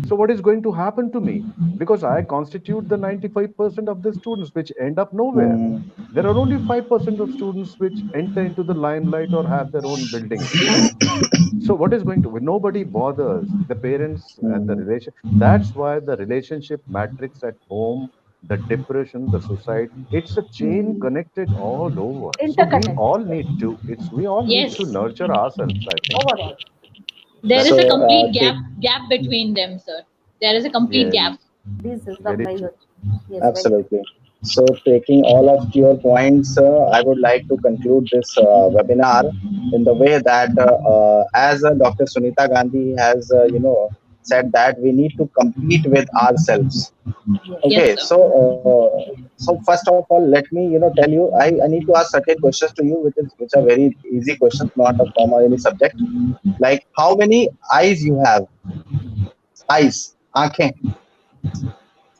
So, what is going to happen to me? Because I constitute the 95% of the students which end up nowhere. Mm-hmm. There are only 5% of students which enter into the limelight or have their own buildings, right? So what is going to nobody bothers the parents and the Mm-hmm. relation. That's why the relationship matrix at home, the depression, the suicide, it's a chain Mm-hmm. connected all over. So interconnected. we all need to Yes, nurture ourselves, I think. Overall, there That's is So a it. complete take gap between them, sir. There is a complete Yes, gap. this is the very true. major. Yes, very true. Absolutely. So, taking all of your points, I would like to conclude this webinar in the way that, as Dr. Sunita Gandhi has, said that we need to compete with ourselves. Yes. Yes, Okay, sir. so first of all, let me, tell you, I need to ask certain questions to you, which are very easy questions, not a from any subject. Like, how many eyes you have? Eyes, आंखें.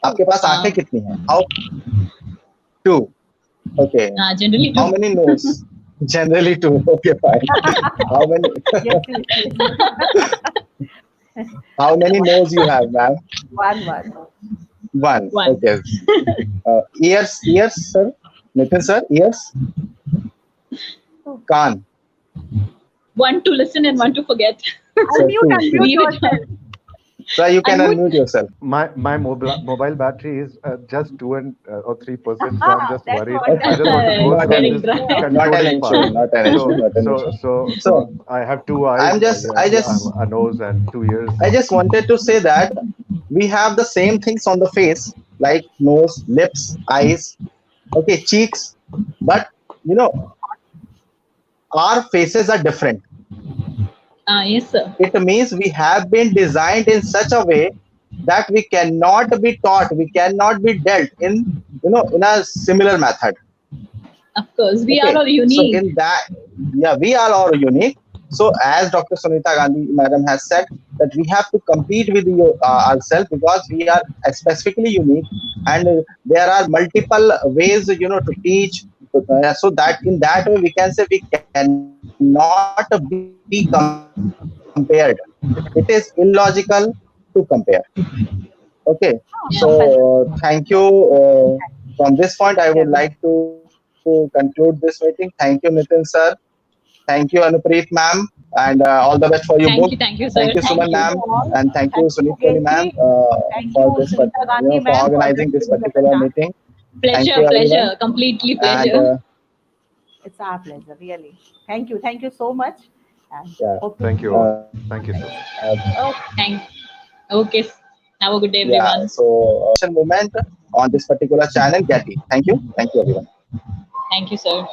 Two. आपके पास आंखें Uh, कितनी हैं? How? Two. Okay. Generally, How too. many nose? Generally two. Okay, fine. How many Yes, yes, yes. how many nose you have, ma'am? One. One. One. Okay. Ears, sir. Nitin sir, ears, Two. Khan. One to listen and one to forget. So two, two. Unmute Leave it. yourself. So you can Unmute. unmute yourself. My mobile battery is just 2 or 3%, so I'm Ah, just that's worried. I just wonderful. want to go Not through an Getting this dry. not an concluding issue. part. Not an issue. So Not an issue. so so So so I have two I'm eyes, just I just a nose, and 2 ears. I just wanted to say that we have the same things on the face, like nose, lips, eyes, okay, cheeks, but you know, our faces are different. Yes, sir. It means we have been designed in such a way that we cannot be taught, we cannot be dealt in, in a similar method. Of course, we are Okay, all so unique. in that, yeah, we are all unique. So as Dr. Sunita Gandhi, madam, has said that we have to compete with ourselves because we are specifically unique, and there are multiple ways, to teach. So that in that way, we can say we cannot be compared. It is illogical to compare. Okay, so thank you. From this point, I would like to conclude this meeting. Thank you, Nitin sir. Thank you, Anupreet ma'am, and all the best for your book. Thank you, Suman Thank you, ma'am, sir. and Thank thank you. you, All. Sunit Koli Thank ma'am, you, Gayatri. Thank you, Sunita for Gandhi, ma'am, for organizing just this giving us a particular chance. meeting. Thank you, Pleasure, everyone, pleasure. Completely and pleasure. It's our pleasure, really. Thank you. Thank you so much. And yeah, hope to Thank see you you. all. uh, Thank you so much. Okay. Thank. Okay. Have a good day, yeah. everyone. So, movement on this particular channel, Getty. Thank you, everyone. Thank you, sir.